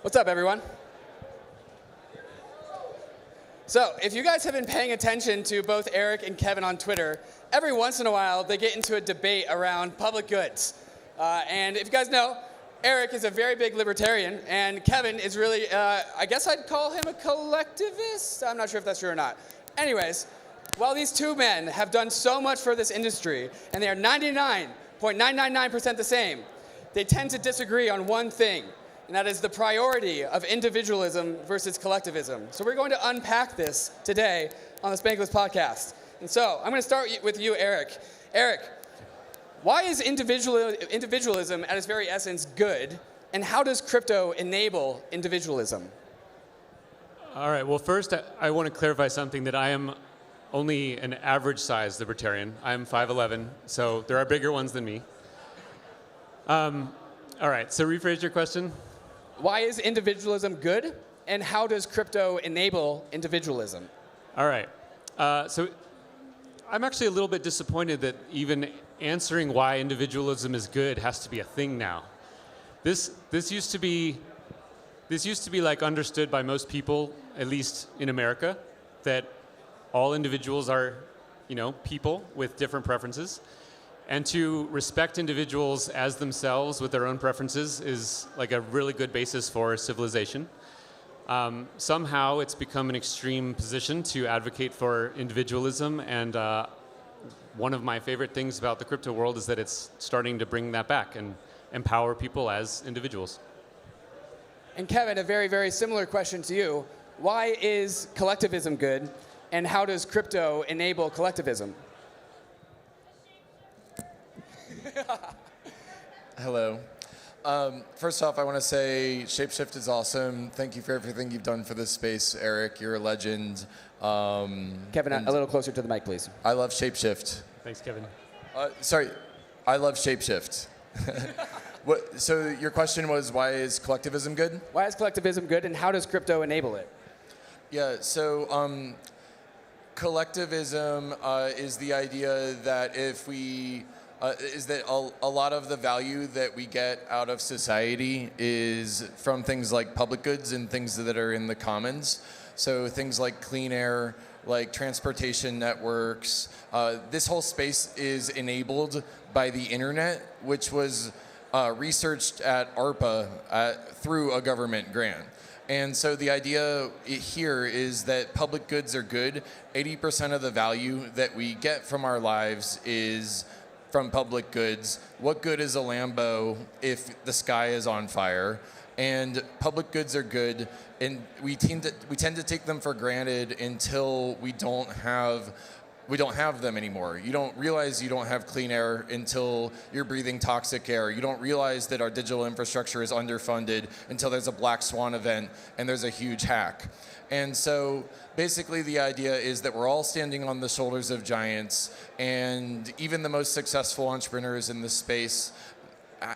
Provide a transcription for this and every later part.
What's up, everyone? So, if you guys have been paying attention to both Erik and Kevin on Twitter, every once in a while they get into a debate around public goods. And if you guys know, Erik is a very big libertarian, and Kevin is really, I guess I'd call him a collectivist? I'm not sure if that's true or not. Anyways, while these two men have done so much for this industry, and they are 99.999% the same, they tend to disagree on one thing, and that is the priority of individualism versus collectivism. So we're going to unpack this today on the Spankless podcast. And so I'm going to start with you, Erik. Erik, why is individualism at its very essence good, and how does crypto enable individualism? All right, well, first I want to clarify something, that I am only an average-sized libertarian. I'm 5'11", so there are bigger ones than me. All right, so rephrase your question. Why is individualism good, and how does crypto enable individualism? All right, so I'm actually a little bit disappointed that even answering why individualism is good has to be a thing now. This used to be like understood by most people, at least in America, that all individuals are, people with different preferences. And to respect individuals as themselves with their own preferences is like a really good basis for civilization. Somehow it's become an extreme position to advocate for individualism, and one of my favorite things about the crypto world is that it's starting to bring that back and empower people as individuals. And Kevin, a very, very similar question to you. Why is collectivism good, and how does crypto enable collectivism? Hello. First off, I want to say ShapeShift is awesome. Thank you for everything you've done for this space, Erik. You're a legend. Kevin, a little closer to the mic, please. I love ShapeShift. Thanks, Kevin. Sorry, I love ShapeShift. So your question was, why is collectivism good? Why is collectivism good, and how does crypto enable it? Yeah, so collectivism is the idea that a lot of the value that we get out of society is from things like public goods and things that are in the commons. So things like clean air, like transportation networks. This whole space is enabled by the internet, which was researched at ARPA through a government grant. And so the idea here is that public goods are good. 80% of the value that we get from our lives is from public goods. What good is a Lambo if the sky is on fire? And public goods are good, and we tend to take them for granted until we don't have them anymore. You don't realize you don't have clean air until you're breathing toxic air. You don't realize that our digital infrastructure is underfunded until there's a black swan event and there's a huge hack. And so basically the idea is that we're all standing on the shoulders of giants, and even the most successful entrepreneurs in this space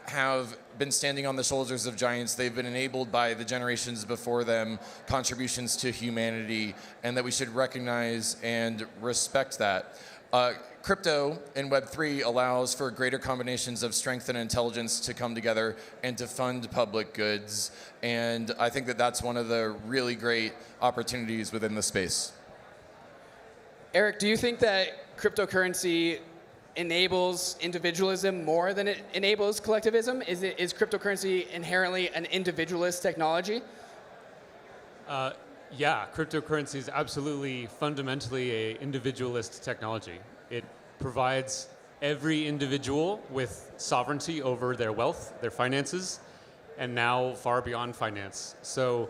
have been standing on the shoulders of giants. They've been enabled by the generations before them, contributions to humanity, and that we should recognize and respect that. Crypto in Web3 allows for greater combinations of strength and intelligence to come together and to fund public goods. And I think that that's one of the really great opportunities within the space. Erik, do you think that cryptocurrency enables individualism more than it enables collectivism? Is cryptocurrency inherently an individualist technology? Yeah, cryptocurrency is absolutely fundamentally an individualist technology. It provides every individual with sovereignty over their wealth, their finances, and now far beyond finance. So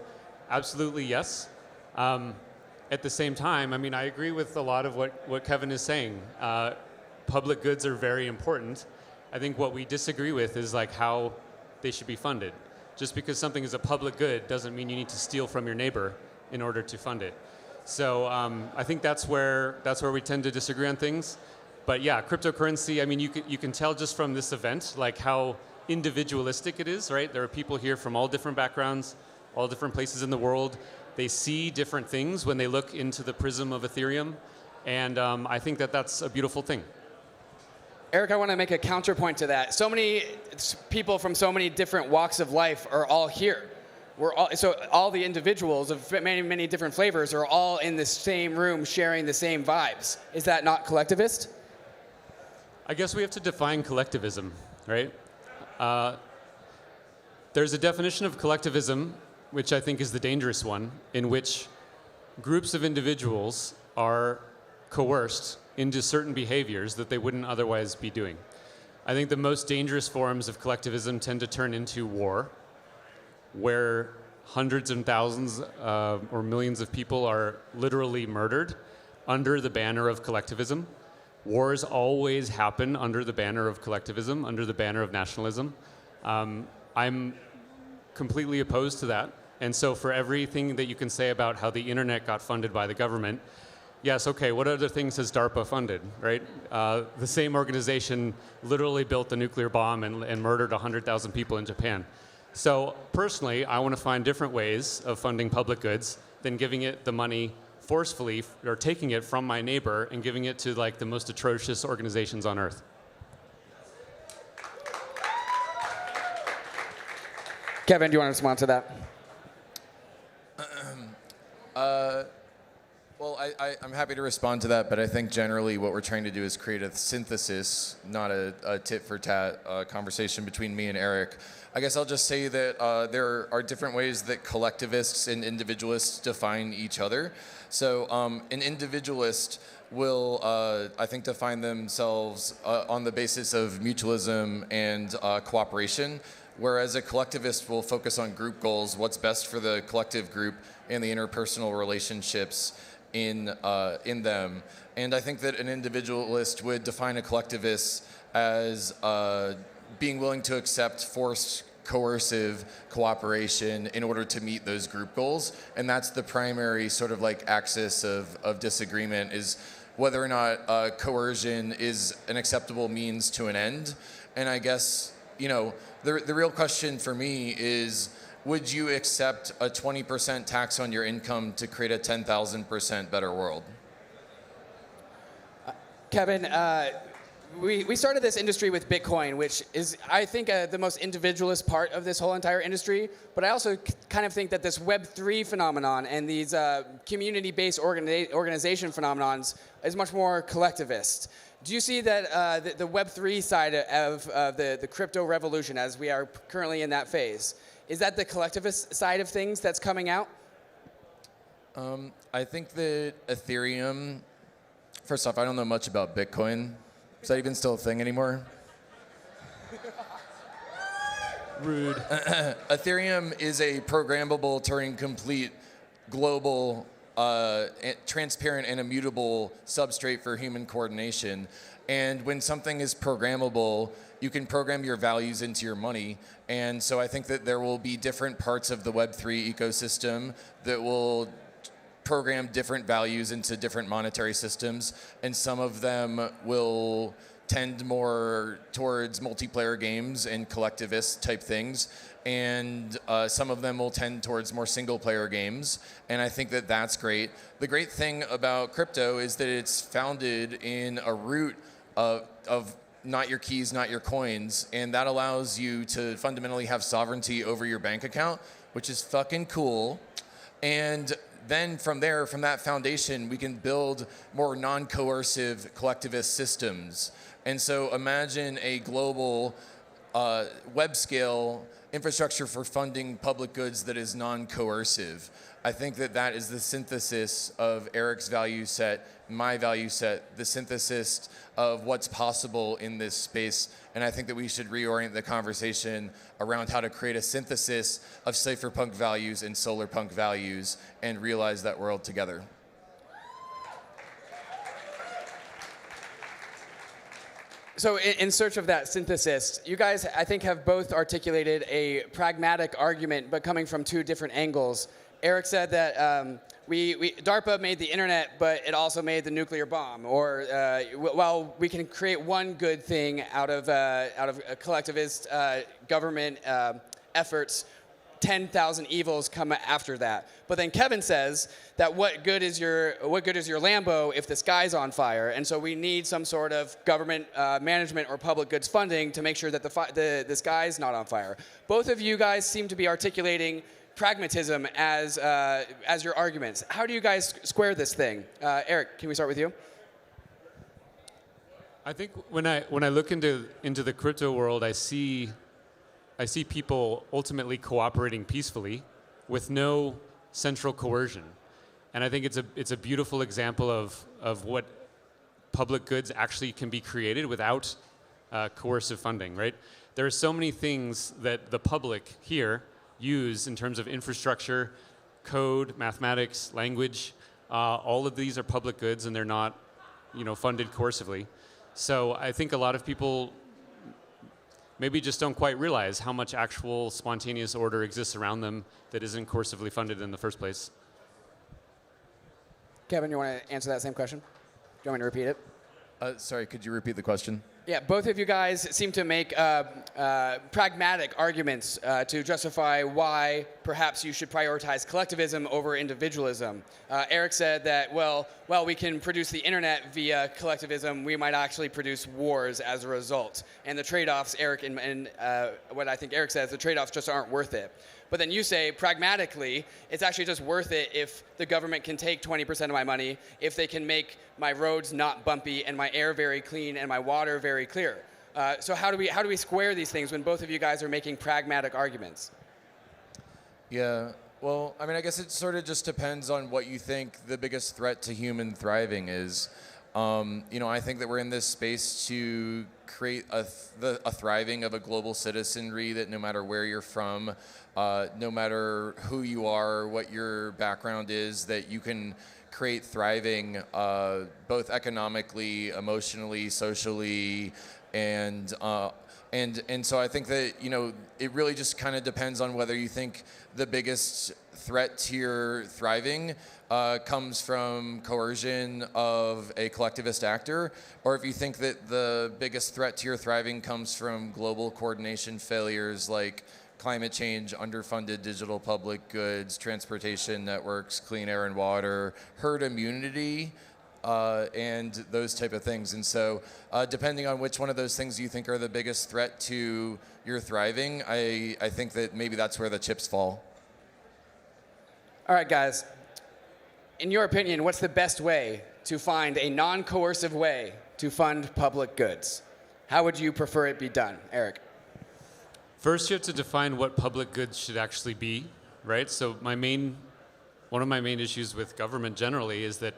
absolutely yes. At the same time, I agree with a lot of what Kevin is saying. Public goods are very important. I think what we disagree with is like how they should be funded. Just because something is a public good doesn't mean you need to steal from your neighbor in order to fund it. So I think that's where we tend to disagree on things. But yeah, cryptocurrency, you can tell just from this event like how individualistic it is, right? There are people here from all different backgrounds, all different places in the world. They see different things when they look into the prism of Ethereum. And I think that that's a beautiful thing. Erik, I want to make a counterpoint to that. So many people from so many different walks of life are all here. so all the individuals of many different flavors are all in the same room sharing the same vibes. Is that not collectivist? I guess we have to define collectivism, right? There's a definition of collectivism, which I think is the dangerous one, in which groups of individuals are coerced into certain behaviors that they wouldn't otherwise be doing. I think the most dangerous forms of collectivism tend to turn into war, where hundreds and thousands or millions of people are literally murdered under the banner of collectivism. Wars always happen under the banner of collectivism, under the banner of nationalism. I'm completely opposed to that. And so for everything that you can say about how the internet got funded by the government, yes, okay, what other things has DARPA funded, right? The same organization literally built a nuclear bomb and murdered 100,000 people in Japan. So personally, I want to find different ways of funding public goods than giving it the money forcefully or taking it from my neighbor and giving it to like the most atrocious organizations on earth. Kevin, do you want to respond to that? Well, I'm happy to respond to that, but I think generally what we're trying to do is create a synthesis, not a tit-for-tat conversation between me and Erik. I guess I'll just say that there are different ways that collectivists and individualists define each other. So an individualist will, I think, define themselves on the basis of mutualism and cooperation, whereas a collectivist will focus on group goals, what's best for the collective group and the interpersonal relationships in them. And I think that an individualist would define a collectivist as being willing to accept forced coercive cooperation in order to meet those group goals. And that's the primary sort of like axis of disagreement, is whether or not coercion is an acceptable means to an end. And I guess, you know, the real question for me is, would you accept a 20% tax on your income to create a 10,000% better world? Kevin, we started this industry with Bitcoin, which is, I think, the most individualist part of this whole entire industry. But I also kind of think that this Web3 phenomenon and these community-based organization phenomenons is much more collectivist. Do you see that the Web3 side of the crypto revolution, as we are currently in that phase, is that the collectivist side of things that's coming out? I think that Ethereum, first off, I don't know much about Bitcoin. Is that even still a thing anymore? Rude. Ethereum is a programmable Turing complete global transparent and immutable substrate for human coordination. And when something is programmable, you can program your values into your money. And so I think that there will be different parts of the Web3 ecosystem that will program different values into different monetary systems. And some of them will tend more towards multiplayer games and collectivist type things. And some of them will tend towards more single player games. And I think that that's great. The great thing about crypto is that it's founded in a root of not your keys, not your coins. And that allows you to fundamentally have sovereignty over your bank account, which is fucking cool. And then from there, from that foundation, we can build more non-coercive collectivist systems. And so imagine a global web scale infrastructure for funding public goods that is non-coercive. I think that that is the synthesis of Erik's value set, my value set, the synthesis of what's possible in this space. And I think that we should reorient the conversation around how to create a synthesis of cypherpunk values and solarpunk values and realize that world together. So in search of that synthesis, you guys, I think, have both articulated a pragmatic argument, but coming from two different angles. Erik said that DARPA made the internet, but it also made the nuclear bomb. Or while we can create one good thing out of a collectivist government efforts, 10,000 evils come after that. But then Kevin says that what good is your Lambo if the sky's on fire? And so we need some sort of government management or public goods funding to make sure that the sky's not on fire. Both of you guys seem to be articulating pragmatism as your arguments. How do you guys square this thing? Erik, can we start with you? I think when I look into the crypto world, I see people ultimately cooperating peacefully with no central coercion. And I think it's a beautiful example of what public goods actually can be created without coercive funding, right? There are so many things that the public here use in terms of infrastructure, code, mathematics, language. All of these are public goods, and they're not, funded coercively. So I think a lot of people maybe just don't quite realize how much actual spontaneous order exists around them that isn't coercively funded in the first place. Kevin, you want to answer that same question? Do you want me to repeat it? Sorry, could you repeat the question? Yeah, both of you guys seem to make pragmatic arguments to justify why perhaps you should prioritize collectivism over individualism. Erik said that, well, we can produce the internet via collectivism, we might actually produce wars as a result. And the trade-offs, Erik, and what I think Erik says, the trade-offs just aren't worth it. But then you say, pragmatically, it's actually just worth it if the government can take 20% of my money, if they can make my roads not bumpy and my air very clean and my water very clear. So how do we square these things when both of you guys are making pragmatic arguments? Yeah, well, I mean, I guess it sort of just depends on what you think the biggest threat to human thriving is. I think that we're in this space to create a thriving of a global citizenry that no matter where you're from, no matter who you are, what your background is, that you can create thriving both economically, emotionally, socially, and so I think that it really just kind of depends on whether you think the biggest threat to your thriving comes from coercion of a collectivist actor, or if you think that the biggest threat to your thriving comes from global coordination failures like climate change, underfunded digital public goods, transportation networks, clean air and water, herd immunity, and those type of things. And so depending on which one of those things you think are the biggest threat to your thriving, I think that maybe that's where the chips fall. All right, guys. In your opinion, what's the best way to find a non-coercive way to fund public goods? How would you prefer it be done, Erik? First, you have to define what public goods should actually be, right? So one of my main issues with government generally is that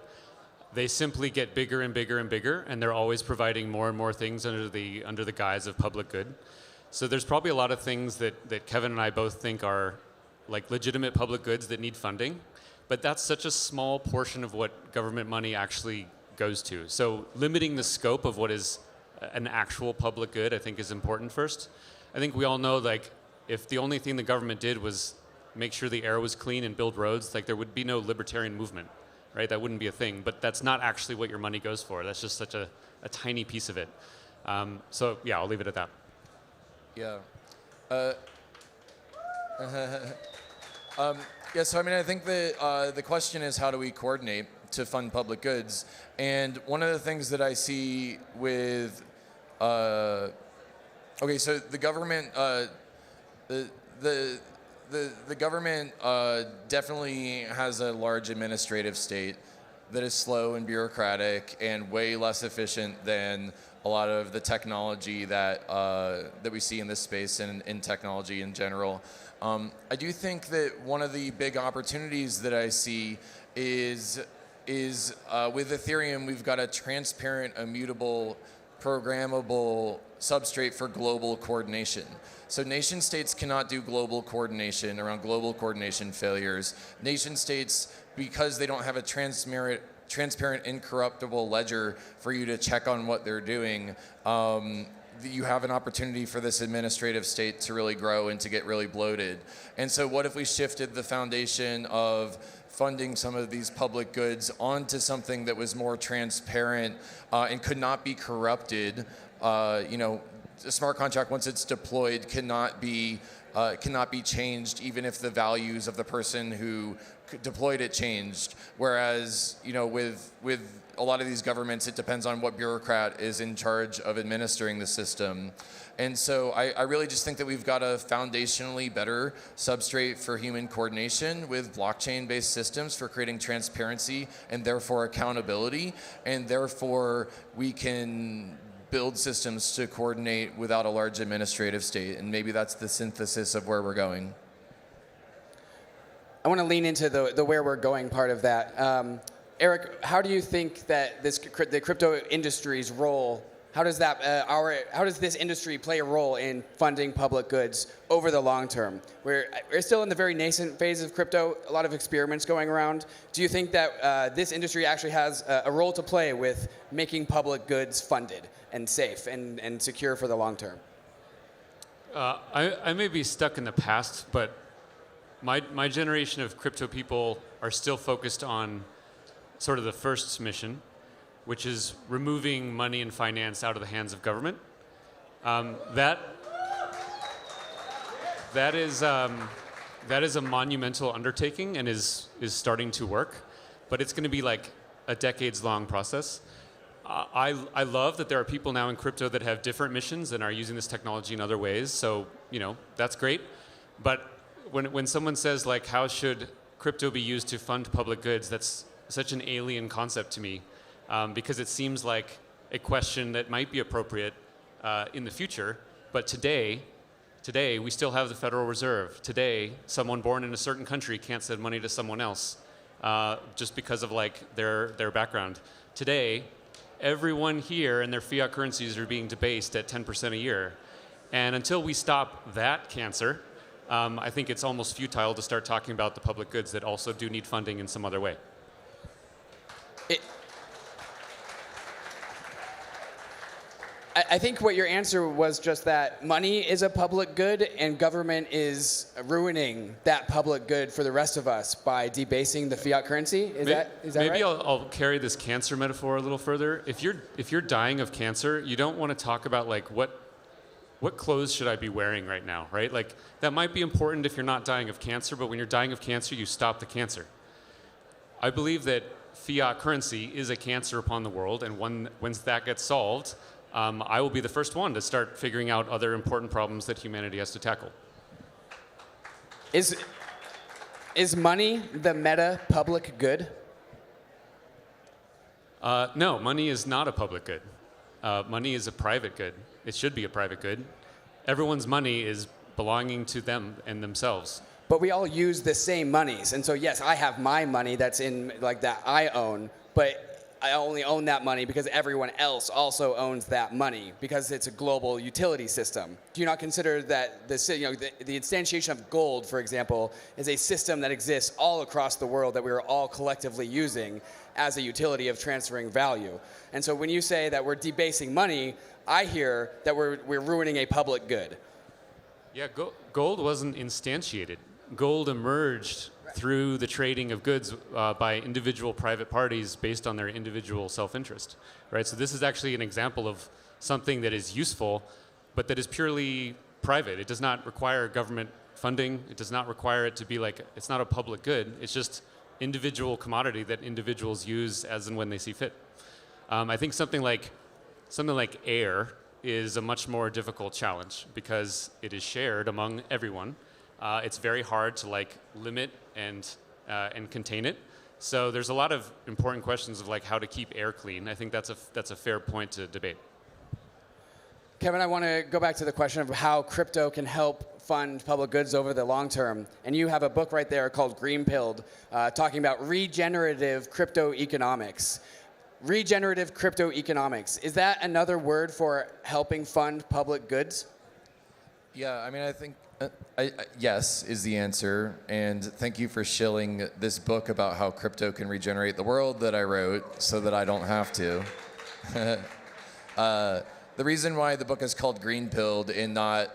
they simply get bigger and bigger and bigger, and they're always providing more and more things under the guise of public good. So there's probably a lot of things that Kevin and I both think are like legitimate public goods that need funding, but that's such a small portion of what government money actually goes to. So limiting the scope of what is an actual public good, I think, is important first. I think we all know, like, if the only thing the government did was make sure the air was clean and build roads, like, there would be no libertarian movement, right? That wouldn't be a thing. But that's not actually what your money goes for. That's just such a tiny piece of it. So yeah, I'll leave it at that. Yeah. So I mean, I think that the question is, how do we coordinate to fund public goods? And one of the things that I see with so the government, the government definitely has a large administrative state that is slow and bureaucratic and way less efficient than a lot of the technology that we see in this space and in technology in general. I do think that one of the big opportunities that I see is with Ethereum, we've got a transparent, immutable, programmable substrate for global coordination. So nation states cannot do global coordination around global coordination failures. Nation states, because they don't have a transparent, incorruptible ledger for you to check on what they're doing, you have an opportunity for this administrative state to really grow and to get really bloated. And so what if we shifted the foundation of funding some of these public goods onto something that was more transparent and could not be corrupted? A smart contract, once it's deployed, cannot be cannot be changed even if the values of the person who deployed it changed. Whereas, with a lot of these governments, it depends on what bureaucrat is in charge of administering the system. And so I really just think that we've got a foundationally better substrate for human coordination with blockchain-based systems for creating transparency and therefore accountability. And therefore, we can build systems to coordinate without a large administrative state. And maybe that's the synthesis of where we're going. I want to lean into the where we're going part of that. Erik, how do you think that the crypto industry's role, how does this industry play a role in funding public goods over the long term? We're still in the very nascent phase of crypto, a lot of experiments going around. Do you think that this industry actually has a role to play with making public goods funded and safe and secure for the long term? I may be stuck in the past, but my generation of crypto people are still focused on sort of the first mission, which is removing money and finance out of the hands of government. That is a monumental undertaking and is starting to work, but it's going to be like a decades-long process. I love that there are people now in crypto that have different missions and are using this technology in other ways. So that's great. But when someone says like, how should crypto be used to fund public goods, that's such an alien concept to me, because it seems like a question that might be appropriate in the future. But today we still have the Federal Reserve. Today, someone born in a certain country can't send money to someone else just because of like their background. Today, everyone here and their fiat currencies are being debased at 10% a year. And until we stop that cancer, I think it's almost futile to start talking about the public goods that also do need funding in some other way. I think what your answer was just that money is a public good and government is ruining that public good for the rest of us by debasing the fiat currency. Is that maybe right? I'll carry this cancer metaphor a little further. If you're dying of cancer, you don't want to talk about like what clothes should I be wearing right now, right? Like that might be important if you're not dying of cancer, but when you're dying of cancer, you stop the cancer. I believe that fiat currency is a cancer upon the world, and once that gets solved, I will be the first one to start figuring out other important problems that humanity has to tackle. Is money the meta public good? No, money is not a public good. Money is a private good. It should be a private good. Everyone's money is belonging to them and themselves. But we all use the same monies. And so, yes, I have my money that's in, like, that I own, but I only own that money because everyone else also owns that money because it's a global utility system. Do you not consider that the instantiation of gold, for example, is a system that exists all across the world that we are all collectively using as a utility of transferring value? And so when you say that we're debasing money, I hear that we're ruining a public good. Yeah, gold wasn't instantiated. Gold emerged through the trading of goods by individual private parties based on their individual self-interest, right? So this is actually an example of something that is useful, but that is purely private. It does not require government funding. It does not require it to be like, it's not a public good. It's just individual commodity that individuals use as and when they see fit. I think something like air is a much more difficult challenge because it is shared among everyone. It's very hard to like limit and contain it. So there's a lot of important questions of like how to keep air clean. I think that's a fair point to debate. Kevin, I want to go back to the question of how crypto can help fund public goods over the long term. And you have a book right there called Green Pilled, talking about regenerative crypto economics. Regenerative crypto economics. Is that another word for helping fund public goods? Yeah, I mean, I think yes is the answer. And thank you for shilling this book about how crypto can regenerate the world that I wrote so that I don't have to. The reason why the book is called Green Pilled and not,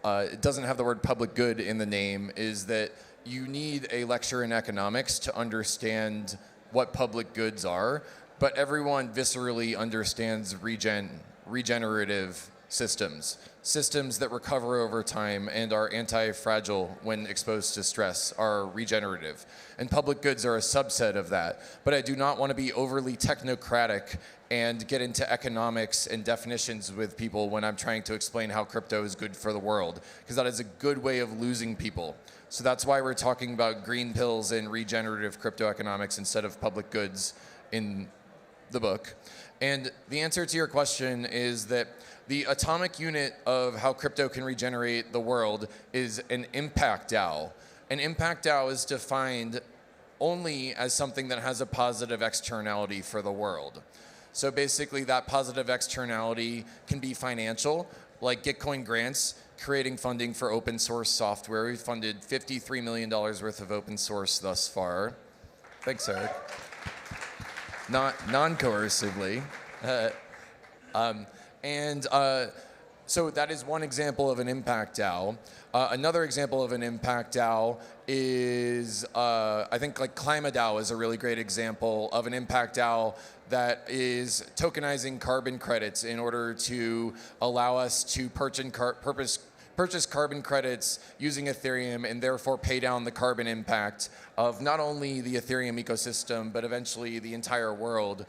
it doesn't have the word public good in the name is that you need a lecture in economics to understand what public goods are, but everyone viscerally understands regenerative systems. Systems that recover over time and are anti-fragile when exposed to stress, are regenerative. And public goods are a subset of that. But I do not want to be overly technocratic and get into economics and definitions with people when I'm trying to explain how crypto is good for the world, because that is a good way of losing people. So that's why we're talking about green pills and regenerative crypto economics instead of public goods in the book. And the answer to your question is that the atomic unit of how crypto can regenerate the world is an impact DAO. An impact DAO is defined only as something that has a positive externality for the world. So basically that positive externality can be financial, like Gitcoin grants, creating funding for open source software. We've funded $53 million worth of open source thus far. Thanks, Erik. Non-coercively. So that is one example of an impact DAO. Another example of an impact DAO is, I think like ClimaDAO is a really great example of an impact DAO that is tokenizing carbon credits in order to allow us to purchase carbon credits using Ethereum and therefore pay down the carbon impact of not only the Ethereum ecosystem, but eventually the entire world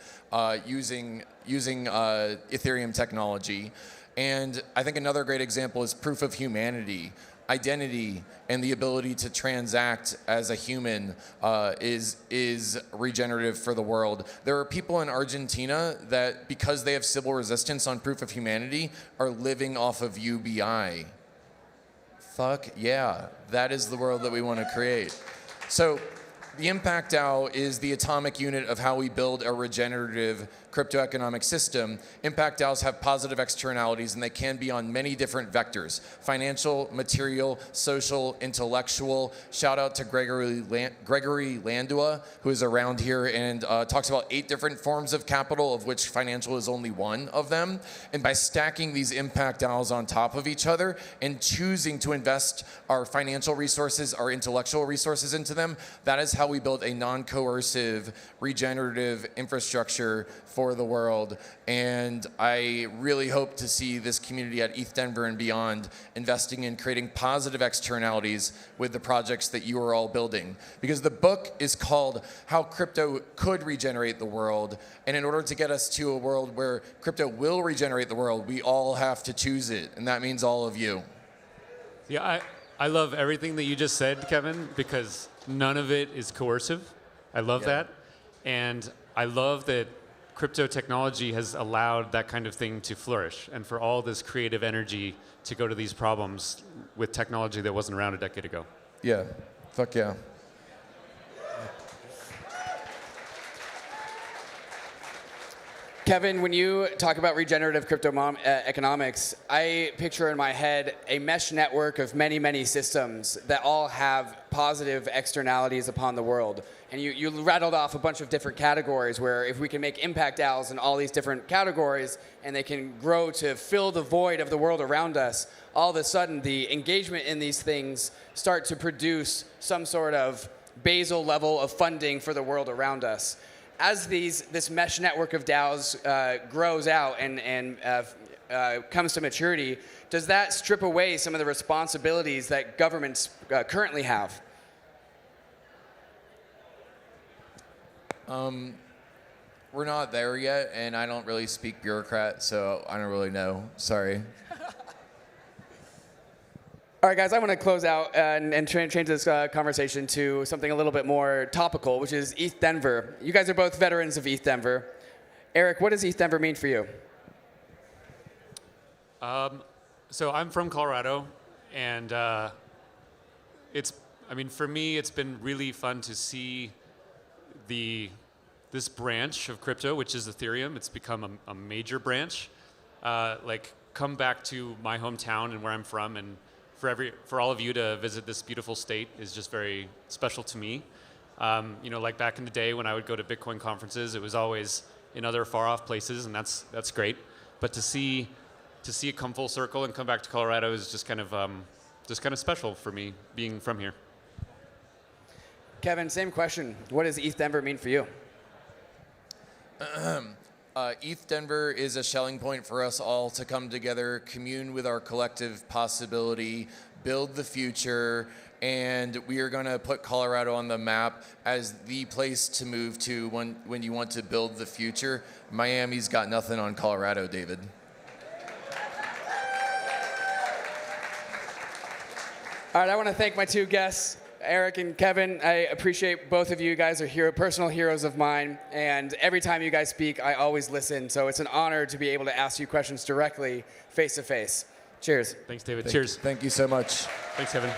using Ethereum technology. And I think another great example is proof of humanity. Identity and the ability to transact as a human is regenerative for the world. There are people in Argentina that, because they have civil resistance on proof of humanity, are living off of UBI. Fuck yeah, that is the world that we want to create. So the impact DAO is the atomic unit of how we build a regenerative crypto economic system. Impact DAOs have positive externalities, and they can be on many different vectors: financial, material, social, intellectual. Shout out to Gregory Landua, who is around here and talks about 8 different forms of capital, of which financial is only one of them. And by stacking these impact DAOs on top of each other and choosing to invest our financial resources, our intellectual resources into them, that is how we build a non-coercive, regenerative infrastructure for the world. And I really hope to see this community at ETH Denver and beyond investing in creating positive externalities with the projects that you are all building. Because the book is called How Crypto Could Regenerate the World. And in order to get us to a world where crypto will regenerate the world, we all have to choose it. And that means all of you. Yeah, I love everything that you just said, Kevin, because none of it is coercive. I love that. And I love that crypto technology has allowed that kind of thing to flourish, and for all this creative energy to go to these problems with technology that wasn't around a decade ago. Yeah, fuck yeah. Kevin, when you talk about regenerative crypto economics, I picture in my head a mesh network of many, many systems that all have positive externalities upon the world. And you rattled off a bunch of different categories where if we can make impact DAOs in all these different categories and they can grow to fill the void of the world around us, all of a sudden the engagement in these things start to produce some sort of basal level of funding for the world around us. As this mesh network of DAOs grows out and comes to maturity, does that strip away some of the responsibilities that governments currently have? We're not there yet, and I don't really speak bureaucrat, so I don't really know. Sorry. All right, guys, I want to close out and change this conversation to something a little bit more topical, which is ETH Denver. You guys are both veterans of ETH Denver. Erik, what does ETH Denver mean for you? So I'm from Colorado, and for me, it's been really fun to see this branch of crypto, which is Ethereum. It's become a major branch. Come back to my hometown and where I'm from, and for all of you to visit this beautiful state is just very special to me. Like back in the day when I would go to Bitcoin conferences, it was always in other far-off places, and that's great. But to see it come full circle and come back to Colorado is just kind of special for me, being from here. Kevin, same question. What does ETH Denver mean for you? ETH Denver is a Schelling point for us all to come together, commune with our collective possibility, build the future, and we are going to put Colorado on the map as the place to move to when you want to build the future. Miami's got nothing on Colorado, David. All right, I want to thank my two guests, Erik and Kevin. I appreciate both of you. You guys are personal heroes of mine, and every time you guys speak, I always listen. So it's an honor to be able to ask you questions directly, face to face. Cheers. Thanks, David. Cheers. Thank you so much. Thanks, Kevin.